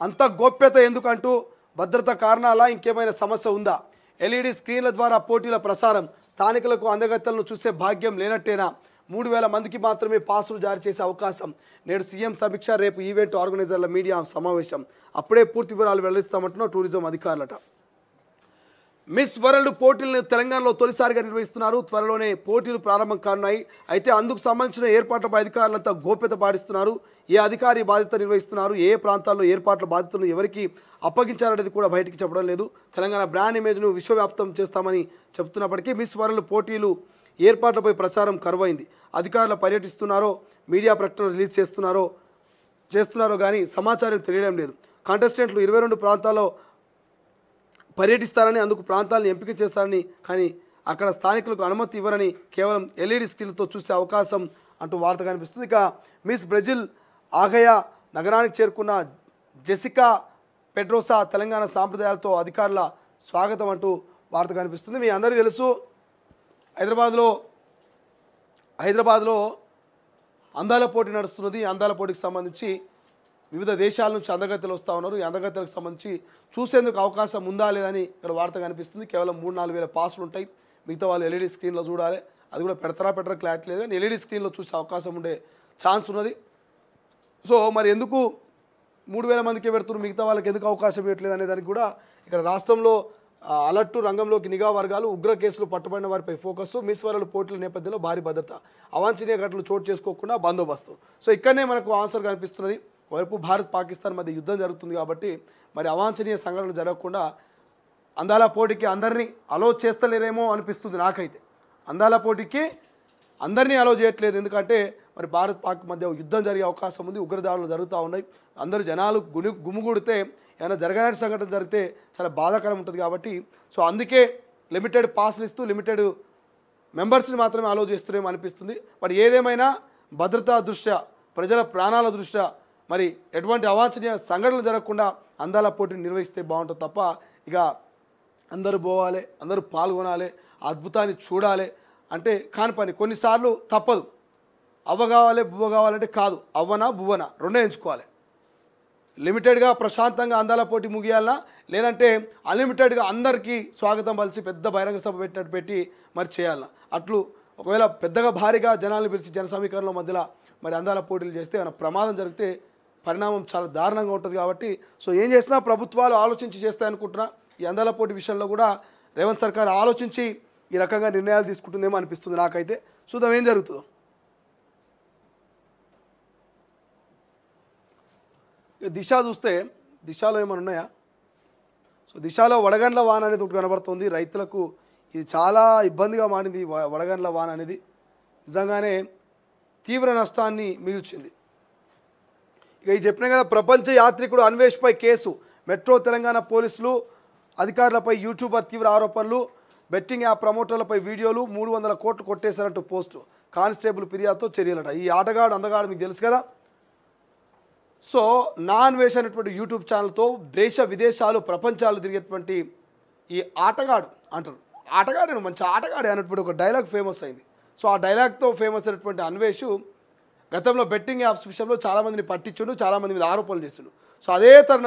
అంత గోప్యత ఎందుకంటూ భద్రతా కారణాలా ఇంకేమైనా సమస్య ఉందా? ఎల్ఈడి స్క్రీన్ల ద్వారా పోటీల ప్రసారం స్థానికులకు అందగత్తెలను చూసే భాగ్యం లేనట్టేనా? 3000 మందికి మాత్రమే పాసులు జారీ చేసే అవకాశం. నేడు సీఎం సమీక్ష, రేపు ఈవెంట్ ఆర్గనైజర్ల మీడియా సమావేశం. అప్పుడే పూర్తి వివరాలు వెల్లడిస్తామంటున్న టూరిజం అధికారులట. మిస్ వరల్డ్ పోటీలను తెలంగాణలో తొలిసారిగా నిర్వహిస్తున్నారు. త్వరలోనే పోటీలు ప్రారంభం కానున్నాయి. అయితే అందుకు సంబంధించిన ఏర్పాట్లపై అధికారులంతా గోప్యత పాటిస్తున్నారు. ఏ అధికారి బాధ్యత నిర్వహిస్తున్నారు, ఏ ప్రాంతాల్లో ఏర్పాట్ల బాధ్యతలను ఎవరికి అప్పగించారనేది కూడా బయటికి చెప్పడం లేదు. తెలంగాణ బ్రాండ్ ఇమేజ్ను విశ్వవ్యాప్తం చేస్తామని చెబుతున్నప్పటికీ మిస్ వరల్డ్ పోటీలు ఏర్పాట్లపై ప్రచారం కరువైంది. అధికారులు పర్యటిస్తున్నారో, మీడియా ప్రకటన రిలీజ్ చేస్తున్నారో కానీ సమాచారం తెలియడం లేదు. కంటెస్టెంట్లు 22 ప్రాంతాల్లో పర్యటిస్తారని, అందుకు ప్రాంతాలను ఎంపిక చేస్తారని, కానీ అక్కడ స్థానికులకు అనుమతి ఇవ్వరని, కేవలం ఎల్ఈడి స్క్రీన్లతో చూసే అవకాశం అంటూ వార్త కనిపిస్తుంది. ఇక మిస్ బ్రెజిల్ ఆగయా నగరానికి చేరుకున్న జెసికా పెడ్రోసా తెలంగాణ సాంప్రదాయాలతో అధికారుల స్వాగతం అంటూ వార్త కనిపిస్తుంది. మీ అందరికీ తెలుసు, హైదరాబాద్లో అందాల పోటీ నడుస్తున్నది. అందాల పోటీకి సంబంధించి వివిధ దేశాల నుంచి అందగత్తెలు వస్తూ ఉన్నారు. ఈ అందగత్తెలకు సంబంధించి చూసేందుకు అవకాశం ఉందా లేదని ఇక్కడ వార్త కనిపిస్తుంది. కేవలం 3-4 వేల పాసులు ఉంటాయి. మిగతా వాళ్ళు ఎల్ఈడి స్క్రీన్లో చూడాలి. అది కూడా పెట్టరా క్లారిటీ లేదు, కానీ ఎల్ఈడి స్క్రీన్లో చూసే అవకాశం ఉండే ఛాన్స్ ఉన్నది. సో మరి ఎందుకు 3000 మందికే పెడుతున్నారు, మిగతా వాళ్ళకి ఎందుకు అవకాశం ఇవ్వట్లేదు అనే దానికి కూడా ఇక్కడ రాష్ట్రంలో అలర్టు, రంగంలోకి నిఘా వర్గాలు, ఉగ్ర కేసులు పట్టుబడిన వారిపై ఫోకస్, మిస్ వరల్డ్ పోటీల నేపథ్యంలో భారీ భద్రత, అవాంఛనీయ ఘటనలు చోటు చేసుకోకుండా బందోబస్తు. సో ఇక్కడనే మనకు ఆన్సర్ కనిపిస్తున్నది. వైపు భారత్ పాకిస్తాన్ మధ్య యుద్ధం జరుగుతుంది కాబట్టి మరి అవాంఛనీయ సంఘటనలు జరగకుండా అందాల పోటీకి అందరినీ అలో చేస్తలేరేమో అనిపిస్తుంది నాకైతే. అందాల పోటీకి అందరినీ అలో చేయట్లేదు, ఎందుకంటే మరి భారత్ పాక్ మధ్య యుద్ధం జరిగే అవకాశం ఉంది. ఉగ్రదాడులు జరుగుతూ ఉన్నాయి. అందరూ జనాలు గుమిగూడితే ఏమైనా జరగని సంఘటన జరిగితే చాలా బాధాకరం ఉంటుంది కాబట్టి సో అందుకే లిమిటెడ్ పాస్లు ఇస్తూ లిమిటెడ్ మెంబర్స్ని మాత్రమే అలో చేస్తున్నామో అనిపిస్తుంది. బట్ ఏదేమైనా భద్రతా దృష్ట్యా, ప్రజల ప్రాణాల దృష్ట్యా మరి ఎటువంటి అవాంఛనీయ సంఘటనలు జరగకుండా అందాల పోటీని నిర్వహిస్తే బాగుంటుంది తప్ప ఇక అందరూ పోవాలి, అందరూ పాల్గొనాలి, అద్భుతాన్ని చూడాలి అంటే కాని పని. కొన్నిసార్లు తప్పదు, అవ్వ కావాలి బువ్వ కావాలంటే కాదు, అవ్వనా బువ్వనా రెండే ఎంచుకోవాలి. లిమిటెడ్గా ప్రశాంతంగా అందాల పోటీ ముగియాలన్నా, లేదంటే అన్లిమిటెడ్గా అందరికీ స్వాగతం పలిచి పెద్ద బహిరంగ సభ పెట్టినట్టు పెట్టి మరి చేయాలన్నా. అట్లు ఒకవేళ పెద్దగా భారీగా జనాలను పిలిచి జన సమీకరణల మధ్యలో మరి అందాల పోటీలు చేస్తే ఏమైనా ప్రమాదం జరిగితే పరిణామం చాలా దారుణంగా ఉంటుంది. కాబట్టి సో ఏం చేసినా ప్రభుత్వాలు ఆలోచించి చేస్తాయనుకుంటున్నా. ఈ అందాల పోటీ విషయంలో కూడా రేవంత్ సర్కార్ ఆలోచించి ఈ రకంగా నిర్ణయాలు తీసుకుంటుందేమో అనిపిస్తుంది నాకైతే. చూద్దాం ఏం జరుగుతుందో. దిశ చూస్తే దిశలో ఏమైనా ఉన్నాయా? సో దిశలో వడగండ్ల వాన అనేది ఒకటి కనబడుతుంది. రైతులకు ఇది చాలా ఇబ్బందిగా మారింది. వడగండ్ల వాన అనేది నిజంగానే తీవ్ర నష్టాన్ని మిగిల్చింది. ఇక ఇది చెప్పినా కదా, ప్రపంచ యాత్రికుడు అన్వేష్పై కేసు, మెట్రో తెలంగాణ పోలీసులు అధికారులపై యూట్యూబర్ తీవ్ర ఆరోపణలు, బెట్టింగ్ యాప్ ప్రమోటర్లపై వీడియోలు, 300 కోట్లు కొట్టేశారంటూ పోస్టు, కానిస్టేబుల్ ఫిర్యాదుతో చర్యలట. ఈ ఆటగాడు అందగాడు మీకు తెలుసు కదా. సో నాన్ వేష్ అనేటువంటి యూట్యూబ్ ఛానల్తో దేశ విదేశాలు ప్రపంచాలు తిరిగేటువంటి ఈ ఆటగాడు అంటారు, ఆటగాడు మంచి ఆటగాడే అన్నటువంటి ఒక డైలాగ్ ఫేమస్ అయింది. సో ఆ డైలాగ్తో ఫేమస్ అయినటువంటి అన్వేష్ గతంలో బెట్టింగ్ యాప్స్ విషయంలో చాలామందిని పట్టించుండు, చాలామంది మీద ఆరోపణలు చేస్తుండు. సో అదే తరుణం